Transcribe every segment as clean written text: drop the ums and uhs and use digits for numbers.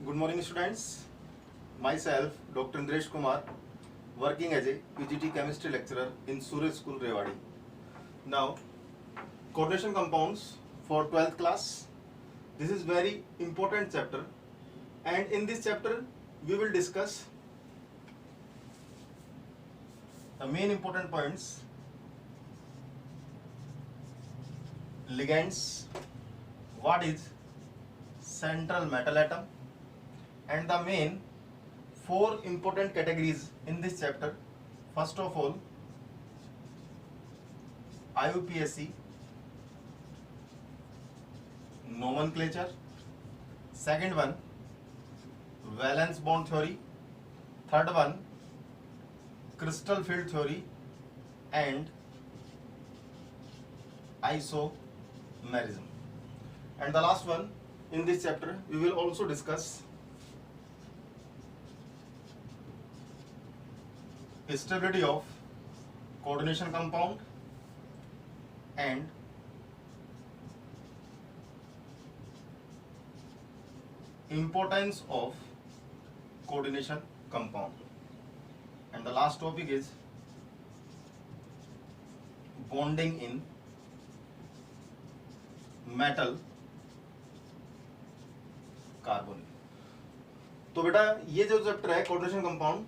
Good morning, students. Myself, Dr. Indresh Kumar, working as a PGT chemistry lecturer in Suraj School, Rewari. Now, coordination compounds for 12th class. This is very important chapter, and in this chapter, we will discuss the main important points: ligands, what is central metal atom, and the main four important categories in this chapter. First of all, IUPAC nomenclature. Second one, valence bond theory. Third one, crystal field theory and isomerism. And the last one, in this chapter we will also discuss stability of coordination compound and importance of coordination compound. And the last topic is bonding in metal carbon. तो बेटा ये जो chapter है coordination compound,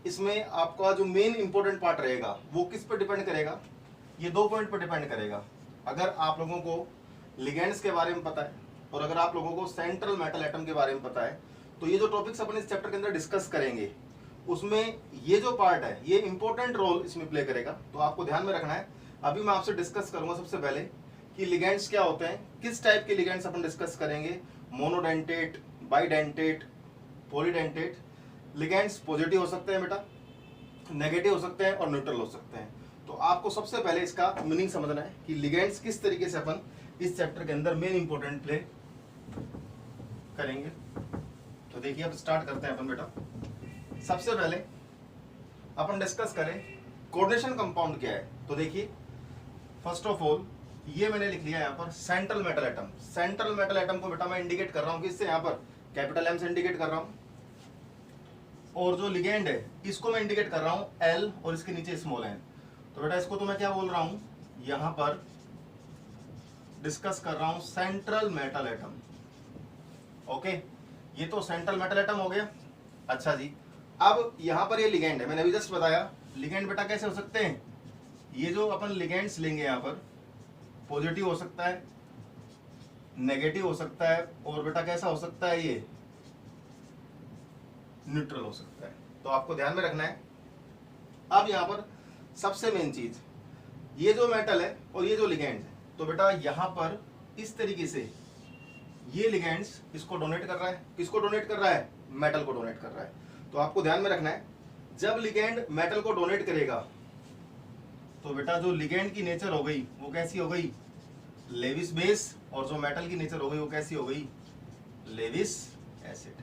इसमें आपका जो main important part रहेगा वो किस पर डिपेंड करेगा? ये दो पॉइंट पर डिपेंड करेगा। अगर आप लोगों को लिगेंड्स के बारे में पता है और अगर आप लोगों को सेंट्रल मेटल एटम के बारे में पता है, तो ये जो टॉपिक्स अपन इस चैप्टर के अंदर डिस्कस करेंगे उसमें ये जो पार्ट है ये इंपॉर्टेंट रोल इसमें प्ले करेगा। तो आपको ध्यान में रखना है। अभी मैं आपसे डिस्कस करूंगा सबसे पहले कि लिगेंड्स क्या होते हैं, किस टाइप के लिगेंड्स अपन डिस्कस करेंगे, monodentate, bidentate, polydentate. Ligands positive हो सकते हैं बेटा, नेगेटिव हो सकते हैं और न्यूट्रल हो सकते हैं। तो आपको सबसे पहले इसका मीनिंग समझना है कि लिगेंड्स किस तरीके से अपन इस चैप्टर के अंदर मेन इंपॉर्टेंट प्ले करेंगे। तो देखिए अब स्टार्ट करते हैं अपन बेटा। सबसे पहले अपन डिस्कस करें कोऑर्डिनेशन कंपाउंड क्या है। तो देखिए फर्स्ट ऑफ ऑल ये मैंने लिख लिया यहाँ पर central metal atom. Central metal atom को बेटा मैं इंडिकेट कर रहा हूँ किससे, यहाँ पर कैपिटल एम से इंडिकेट कर रहा हूँ, और जो लिगेंड है इसको मैं इंडिकेट कर रहा हूँ एल और इसके नीचे स्मॉल एन। तो बेटा इसको तो मैं क्या बोल रहा हूँ, यहाँ पर डिस्कस कर रहा हूँ सेंट्रल मेटल एटम। ओके, ये तो सेंट्रल मेटल एटम हो गया। अच्छा जी, अब यहाँ पर ये लिगेंड है, मैंने अभी जस्ट बताया लिगेंड बेटा कैसे हो सकते हैं। ये जो अपन लिगेंड्स लेंगे यहाँ पर पॉजिटिव हो सकता है, नेगेटिव हो सकता है, और बेटा कैसा हो सकता है, ये न्यूट्रल हो सकता है। तो आपको ध्यान में रखना है। अब यहाँ पर सबसे मेन चीज ये जो मेटल है और ये जो लिगेंड है, तो बेटा यहाँ पर इस तरीके से ये लिगेंड्स इसको डोनेट कर रहा है। किसको डोनेट कर रहा है? मेटल को डोनेट कर रहा है। तो आपको ध्यान में रखना है, जब लिगेंड मेटल को डोनेट करेगा तो बेटा जो लिगेंड की नेचर हो गई वो कैसी हो गई, लेविस बेस, और जो मेटल की नेचर हो गई वो कैसी हो गई, लेविस एसिड।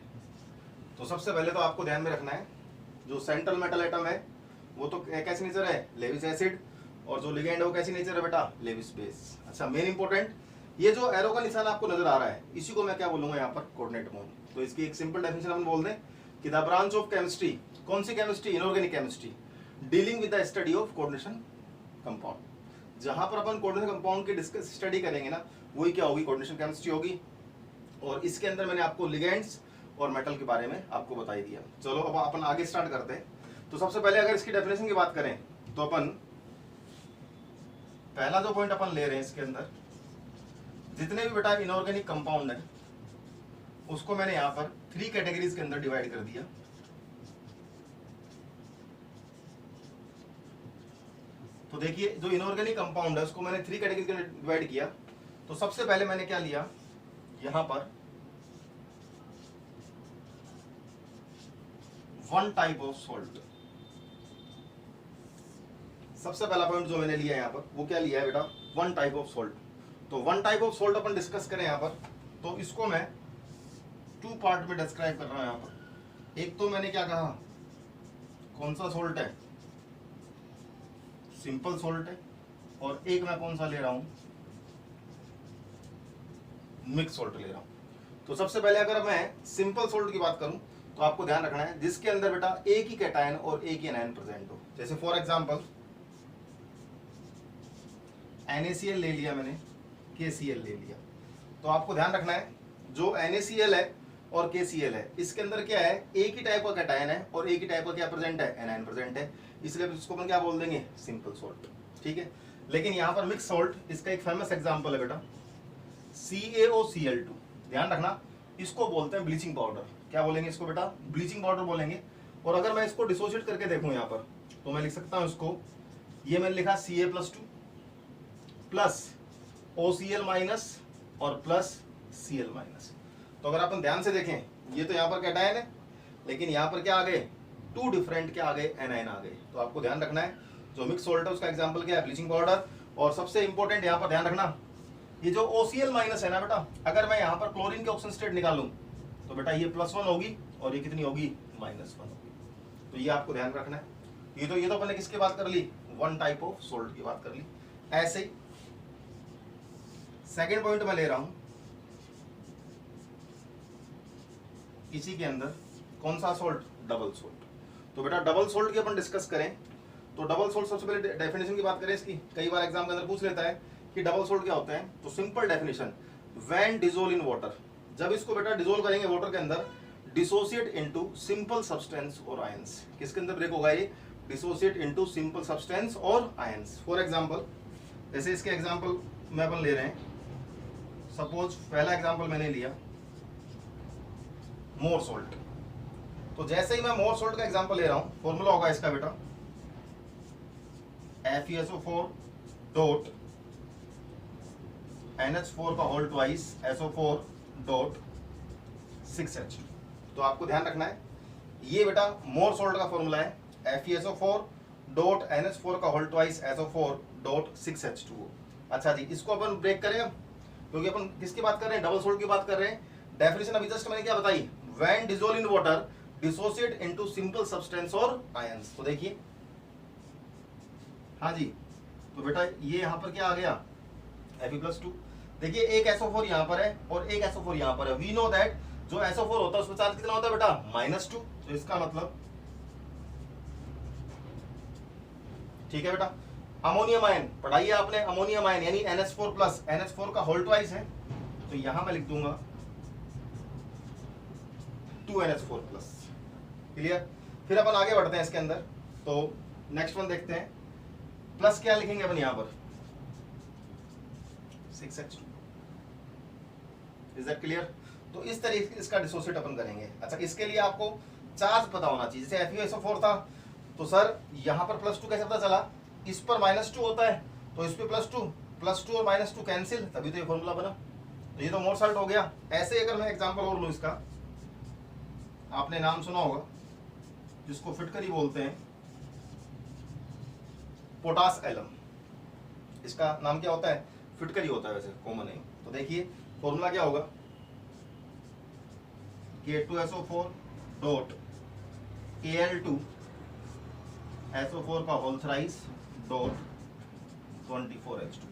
तो सबसे पहले तो आपको ध्यान में रखना है जो सेंट्रल मेटल एटम है वो तो कैसी नेचर है, लेविस एसिड, और जो लिगेंड है वो कैसी नेचर है बेटा, लेविस बेस। अच्छा, मेन इंपॉर्टेंट ये जो एरो का निशान आपको नजर आ रहा है इसी को मैं क्या बोलूंगा यहाँ पर, कोऑर्डिनेट बॉन्ड। तो इसकी एक सिंपल डेफिनेशन हम बोल दें कि द ब्रांच ऑफ केमिस्ट्री, कौन सी chemistry, inorganic chemistry, dealing with the study of coordination compound. जहां पर अपन कोऑर्डिनेशन कंपाउंड की डिस्कस स्टडी करेंगे ना वही क्या होगी, कोऑर्डिनेशन केमिस्ट्री होगी। और इसके अंदर मैंने आपको लिगेंड्स और मेटल के बारे में आपको बता ही दिया। चलो अब अपन आगे स्टार्ट करते हैं। तो सबसे पहले अगर इसकी डेफिनेशन की बात करें तो अपन पहला जो पॉइंट अपन ले रहे हैं इसके अंदर, जितने भी बेटा इनऑर्गेनिक कंपाउंड है उसको मैंने यहाँ पर 3 कैटेगरीज के अंदर डिवाइड कर दिया। तो देखिए जो इनऑर्गेनिक कंपाउंड है उसको मैंने 3 कैटेगरी के अंदर डिवाइड किया। तो सबसे पहले मैंने क्या लिया, यहां पर 1 टाइप ऑफ सॉल्ट। सबसे पहला पॉइंट जो मैंने लिया यहाँ पर वो क्या लिया है बेटा, 1 टाइप ऑफ सॉल्ट। तो 1 type of salt upon discuss करें यहाँ पर, तो इसको मैं 2 पार्ट में डिस्क्राइब कर रहा हूं यहाँ पर। एक तो मैंने क्या कहा, कौन सा सॉल्ट है, सिंपल सॉल्ट है, और एक मैं कौन सा ले रहा हूं, मिक्स सॉल्ट ले रहा हूं। तो सबसे पहले अगर मैं सिंपल सोल्ट की बात करूं तो आपको ध्यान रखना है जिसके अंदर बेटा एक ही कैटायन और एक ही एनायन प्रेजेंट हो। जैसे फॉर एग्जांपल NaCl ले लिया मैंने, KCl ले लिया, तो आपको ध्यान रखना है जो NaCl है और KCl है इसके अंदर क्या है, एक ही टाइप का कैटायन है और एक ही टाइप का क्या प्रेजेंट है, एनायन प्रेजेंट है, इसलिए इसको अपन क्या बोल देंगे, सिंपल सोल्ट। ठीक है, लेकिन यहाँ पर मिक्स सोल्ट, इसका एक फेमस एग्जांपल है बेटा CaOCl2। ध्यान रखना इसको बोलते हैं ब्लीचिंग पाउडर। क्या बोलेंगे इसको बेटा, ब्लीचिंग पाउडर बोलेंगे। और अगर मैं इसको डिसोशिएट करके देखूं यहाँ पर तो मैं लिख सकता हूं इसको, ये मैंने लिखा Ca+2 प्लस OCl माइनस और प्लस Cl माइनस। तो अगर अपन ध्यान से देखें ये तो यहाँ पर कैटायन है, लेकिन यहाँ पर क्या आ गए, टू डिफरेंट क्या आ गए, एनायन आ गए। तो आपको ध्यान रखना है जो मिक्स सोल्ट है उसका एग्जाम्पल क्या है, ब्लीचिंग पाउडर। और सबसे इंपॉर्टेंट यहाँ पर ध्यान रखना, ये जो OCl माइनस है ना बेटा, अगर मैं यहाँ पर क्लोरीन की ऑक्सीजन स्टेट निकालूं तो बेटा ये +1 होगी और ये कितनी होगी, -1 होगी। तो ये आपको ध्यान रखना है। ये तो अपन ने किसकी बात कर ली, वन टाइप ऑफ सोल्ट की बात कर ली। ऐसे ही सेकेंड पॉइंट में ले रहा हूं, इसी के अंदर कौन सा सोल्ट, डबल सोल्ट। तो बेटा डबल सोल्ट की अपन डिस्कस करें तो डबल सोल्ट सबसे पहले डेफिनेशन की बात करें इसकी, कई बार एग्जाम के अंदर पूछ लेता है कि डबल सोल्ट क्या होता है। तो simple definition, when dissolve in water, जब इसको बेटा डिसोल्व करेंगे वाटर के अंदर, डिसोसिएट इनटू सिंपल सब्सटेंस और आयंस। किसके अंदर ब्रेक होगा ये, डिसोसिएट इनटू सिंपल सब्सटेंस और आयंस। फॉर एग्जांपल जैसे इसके एग्जांपल में अपन ले रहे हैं, सपोज पहला एग्जांपल मैंने लिया मोर सोल्ट। तो जैसे ही मैं मोर सोल्ट का एग्जांपल ले रहा हूं, फॉर्मूला होगा इसका बेटा FeSO4 डॉट NH4 का whole twice SO4 dot 6H। तो आपको ध्यान रखना है ये बेटा मोर सोल्ट का फॉर्मूला है FeSO4 डॉट NH4 का whole twice SO4 dot 6H2O। अच्छा जी, इसको अपन ब्रेक करें अब, क्योंकि अपन किसकी बात कर रहे हैं, डबल सोल्ट की बात कर रहे हैं। डेफिनेशन अभी जस्ट मैंने क्या बताई, when dissolve in water dissociate into simple substance और आयंस। तो देखिए हाँ जी, तो बेटा ये यहाँ पर क्या आ गया, Fe+2। देखिए एक SO4 यहाँ पर है और एक SO4 यहाँ पर है। वी नो दैट जो SO4 होता है उसमें चार्ज कितना होता है बेटा, -2। तो इसका मतलब ठीक है बेटा, अमोनियम आयन पढ़ाइए आपने, अमोनियम आयन यानी NH4 प्लस, NH4 का होल ट्वाइस है, तो यहां मैं लिख दूंगा 2NH4 प्लस। क्लियर, फिर अपन आगे बढ़ते हैं इसके अंदर। तो नेक्स्ट वन देखते हैं, प्लस क्या लिखेंगे अपन यहां पर, 6H2। Is that clear. तो इस तरीके से इसका डिसोसिएट अपन करेंगे। अच्छा, इसके लिए आपको चार्ज पता होना चाहिए। जैसे FeSO4 था तो सर यहाँ पर +2 कैसे पता चला, इस पर -2 होता है तो इस पे +2 और -2 कैंसिल, तभी तो ये फॉर्मूला बना। तो ये तो मोर साल्ट हो गया। ऐसे अगर मैं एग्जांपल और लूं इसका, आपने नाम सुना होगा जिसको फिटकरी बोलते हैं, पोटास एलम। इसका नाम क्या होता है, फिटकरी होता है, वैसे कॉमन है। तो देखिए फॉर्मूला क्या होगा, K2SO4 डॉट Al2 SO4 का होल थ्राइस डॉट 24H2।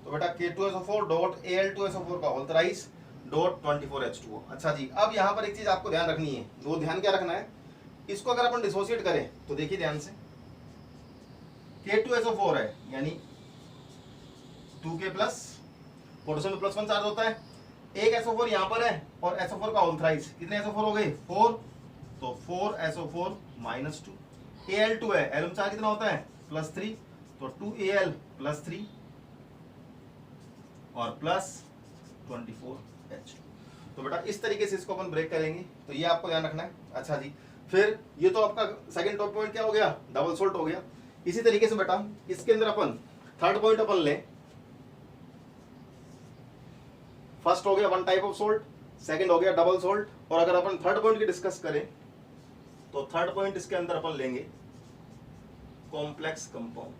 तो बेटा K2SO4 डॉट Al2SO4 का होल थ्राइस डॉट 24H2O। अच्छा जी, अब यहाँ पर एक चीज आपको ध्यान रखनी है, वो ध्यान क्या रखना है, इसको अगर अपन डिसोसिएट करें तो देखिए ध्यान से, K2SO4 है यानी 2K प्लस, पोटेशियम में +1 चार्ज होता है, एक SO4 यहाँ पर है और SO4 का होल थ्राइस, कितने SO4 हो गए, 4। तो 4SO4 -2, Al2 है, एलम चार्ज कितना होता है, +3, तो 2Al +3 और +24H2। तो बेटा इस तरीके से इसको अपन ब्रेक करेंगे, तो ये आपको ध्यान रखना है। अच्छा जी, फिर ये तो आपका सेकंड टॉप पॉइंट क्या हो गया, डबल सोल्ट हो गया। इसी तरीके से बेटा इसके अंदर अपन थर्ड पॉइंट अपन लें, फर्स्ट हो गया one type of salt, second हो गया डबल सोल्ट, और अगर अपन थर्ड पॉइंट की डिस्कस करें तो थर्ड पॉइंट इसके अंदर अपन लेंगे कॉम्प्लेक्स कंपाउंड।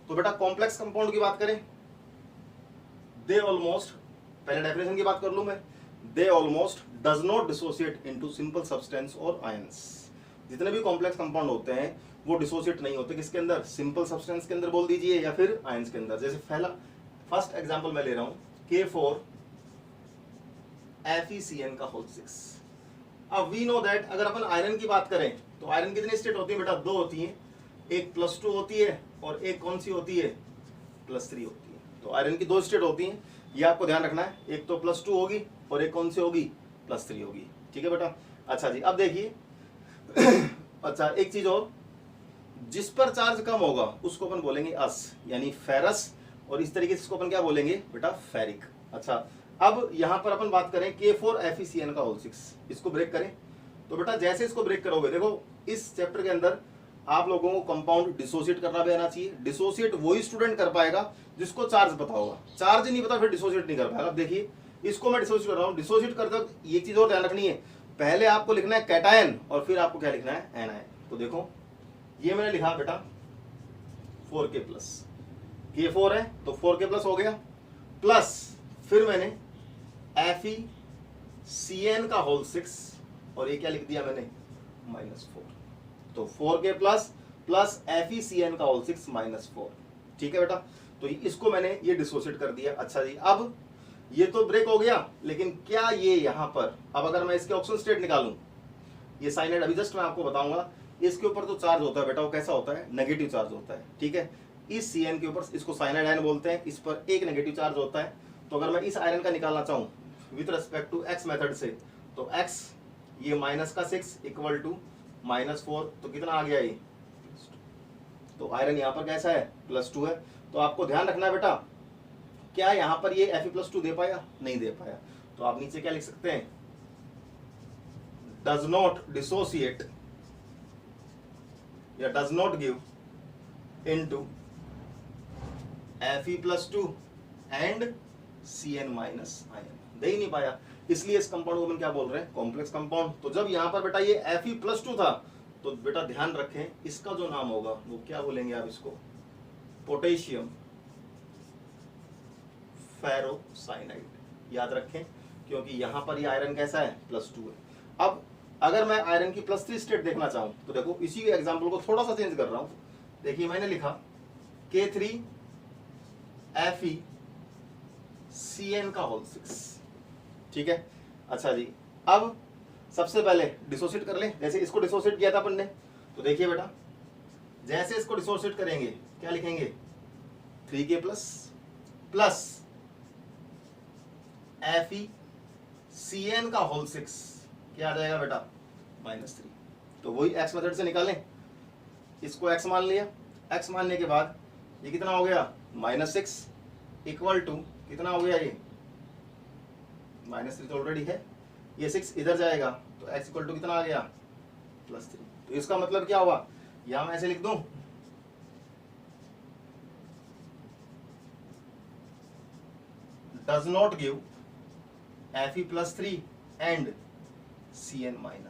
तो बेटा कॉम्प्लेक्स कंपाउंड की बात करें, दे ऑलमोस्ट, पहले डेफिनेशन की बात कर लूं मैं, they almost does not dissociate into simple substance और आयंस। जितने भी कॉम्प्लेक्स कंपाउंड होते हैं वो डिसोसिएट नहीं होते, किसके अंदर, सिंपल सब्सटेंस के अंदर बोल दीजिए या फिर आयंस के अंदर। जैसे पहला फर्स्ट एग्जांपल मैं ले रहा हूं K4 FeCN का होल 6। अब वी नो दैट अगर अपन आयरन की बात करें तो आयरन कितनी स्टेट होती है बेटा? दो होती हैं, एक +2 होती है और एक कौन सी होती है? +3 होती है। तो आयरन की दो स्टेट होती हैं, ये आपको ध्यान रखना है, एक तो +2 होगी और एक कौन सी होगी? +3 होगी। ठीक है बेटा। अच्छा जी, अब देखिए अच्छा एक चीज और, जिस पर चार्ज कम होगा उसको अपन बोलेंगे अस, यानी फेरस, और इस तरीके से इसको अपन क्या बोलेंगे बेटा? फेरिक। अच्छा, अब यहां पर अपन बात करें K4 FeCN का होल 6, इसको ब्रेक करें तो बेटा जैसे इसको ब्रेक करोगे, देखो इस चैप्टर के अंदर आप लोगों को कंपाउंड डिसोसिएट करना भी आना चाहिए। डिसोसिएट वही स्टूडेंट कर पाएगा जिसको चार्ज पता होगा, चार्ज नहीं पता फिर डिसोसिएट नहीं कर पाएगा। अब देखिए इसको मैं डिसोसिएट कर रहा हूं, डिसोसिएट करते वक्त एक चीज और ध्यान रखनी है, पहले आपको लिखना है कैटायन और फिर आपको क्या लिखना है? एनायन। तो देखो ये मैंने लिखा बेटा 4K+, K4 है तो 4K+ हो गया, प्लस फिर मैंने FeCN का होल 6 और ये क्या लिख दिया मैंने? -4। तो 4K+ प्लस FeCN का होल 6 -4। ठीक है बेटा, तो इसको मैंने ये डिसोसिएट कर दिया। अच्छा जी, अब ये तो ब्रेक हो गया, लेकिन क्या ये यहां पर, अब अगर मैं इसके ऑक्सीजन स्टेट निकालूं, ये साइनाइड अभी जस्ट मैं आपको बताऊंगा, इसके ऊपर जो चार्ज होता है बेटा वो कैसा होता है? नेगेटिव चार्ज होता है। ठीक है, इस CN के ऊपर, इसको साइनाइड आयन बोलते हैं, इस पर एक नेगेटिव चार्ज होता है। तो अगर मैं इस आयरन का निकालना चाहूं with respect to x method से, तो x ये -6 इक्वल टू -4, तो कितना आ गया ये? तो आयरन यहाँ पर कैसा है? +2 है। तो आपको ध्यान रखना है बेटा, क्या यहाँ पर ये Fe+2 दे पाया? नहीं दे पाया। तो आप नीचे क्या लिख सकते हैं? डज नॉट डिसोसिएट या does not give into Fe+2 and CN- ion, दे ही नहीं पाया, इसलिए इस कंपाउंड को हम क्या बोल रहे हैं? Complex compound. तो जब यहां पर बेटा ये Fe+2 था, तो बेटा ध्यान रखें इसका जो नाम होगा वो क्या बोलेंगे आप? इसको पोटेशियम फेरोसाइनाइड। याद रखें, क्योंकि यहां पर ये आयरन कैसा है? +2 है। अब अगर मैं आयरन की +3 स्टेट देखना चाहूं तो देखो इसी एग्जाम्पल को थोड़ा सा चेंज कर रहा हूं। देखिए मैंने लिखा K3 FeCN का होल 6। ठीक है। अच्छा जी, अब सबसे पहले डिसोसिएट कर लें, जैसे इसको डिसोसिएट किया था अपन ने। तो देखिए बेटा जैसे इसको डिसोसिएट करेंगे क्या लिखेंगे? 3K+ प्लस FeCN का होल 6, क्या आ जाएगा बेटा? -3। तो वही x मेथड से निकालें, इसको x मान लिया, x मानने के बाद ये कितना हो गया? -6 इक्वल टू कितना हो गया? ये -3 तो ऑलरेडी है, ये 6 इधर जाएगा तो x इक्वल टू कितना आ गया? +3। तो इसका मतलब क्या हुआ? यहां मैं ऐसे लिख दूं, does not give Fe+3 and CN- ion.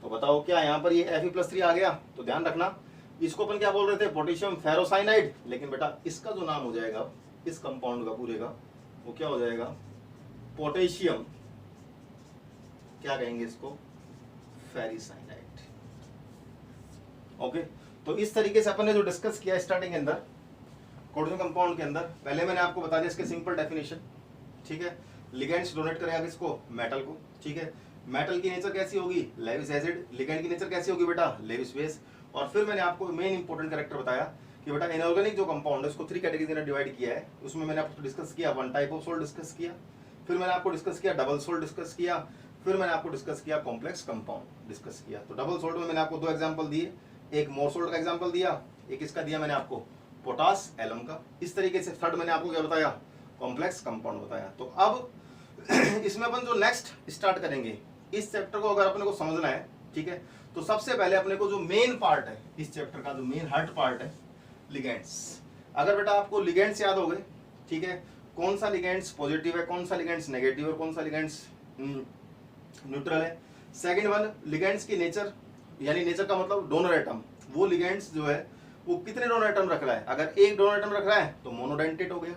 तो बताओ क्या यहां पर ये Fe+3 आ गया? तो ध्यान रखना, इसको अपन क्या बोल रहे थे? Potassium ferrocyanide. लेकिन बेटा इसका जो नाम हो जाएगा इस कंपाउंड का पूरे का, वो क्या हो जाएगा? पोटेशियम, क्या कहेंगे इसको? फेरिसाइनाइड। ओके, तो इस तरीके से अपन ने जो डिस्कस किया स्टार्टिंग के अंदर कोडोजन कंपाउंड के अंदर, पहले मैंने आपको बता दिया इसके सिंपल डेफिनेशन। ठीक है, लिगेंड्स डोनेट करेगा किसको? मेटल को। ठीक है, मेटल की नेचर कैसी होगी? Lewis acid. लिगेंड की नेचर कैसी होगी बेटा? Lewis base. और फिर मैंने आपको मेन इंपॉर्टेंट कैरेक्टर बताया कि बेटा इनऑर्गेनिक जो कंपाउंड है उसको 3 कैटेगरी में डिवाइड किया है। उसमें मैंने आपको डिस्कस किया 1 टाइप ऑफ सोल्ट डिस्कस किया, फिर मैंने आपको डिस्कस किया डबल सोल्ट डिस्कस किया, फिर मैंने आपको डिस्कस किया कॉम्प्लेक्स कंपाउंड डिस्कस किया। तो डबल सोल्ट में मैंने आपको 2 एग्जांपल दिए, एक मोर सोल्ट का एग्जांपल दिया, एक इसका दिया मैंने आपको पोटास एलम का। इस तरीके से थर्ड मैंने आपको क्या बताया? कॉम्प्लेक्स कंपाउंड बताया। तो अब इसमें अपन जो नेक्स्ट स्टार्ट करेंगे, इस चैप्टर को अगर अपने को समझना है, ठीक है, तो सबसे पहले अपने को जो मेन पार्ट है इस चैप्टर का, जो मेन हार्ट पार्ट है, लिगेंड्स। अगर बेटा आपको लिगेंड्स याद हो गए, ठीक है, कौन सा लिगेंड्स पॉजिटिव है, कौन सा लिगेंड्स नेगेटिव और कौन सा लिगेंड्स न्यूट्रल है। सेकंड वन, लिगेंड्स की नेचर, यानी नेचर का मतलब डोनर एटम, वो लिगेंड्स जो है वो कितने डोनर एटम रख रहा है। अगर एक डोनर एटम रख रहा है तो मोनोडेंटेट हो गया,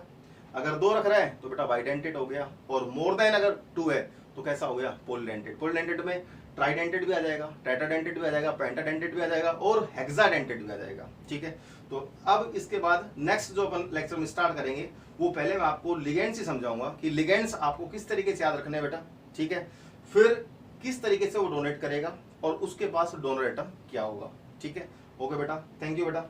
अगर 2 रख रहा है तो बेटा बाइडेंटेट हो गया, और मोर देन अगर 2 है तो कैसा हो गया? पॉलीडेंटेट। पॉलीडेंटेट में ट्राइडेंटेड भी आ जाएगा, टेट्राडेंटेड भी आ जाएगा, पेंटाडेंटेड भी आ जाएगा और हेक्साडेंटेड भी आ जाएगा। ठीक है, तो अब इसके बाद नेक्स्ट जो अपन लेक्चर में स्टार्ट करेंगे वो पहले मैं आपको लिगेंड्स ही समझाऊंगा कि लिगेंड्स आपको किस तरीके से याद रखने हैं बेटा। ठीक है, फिर किस तरीके से वो डोनेट करेगा और उसके पास डोनर एटम क्या होगा। ठीक है, ओके बेटा, थैंक यू बेटा।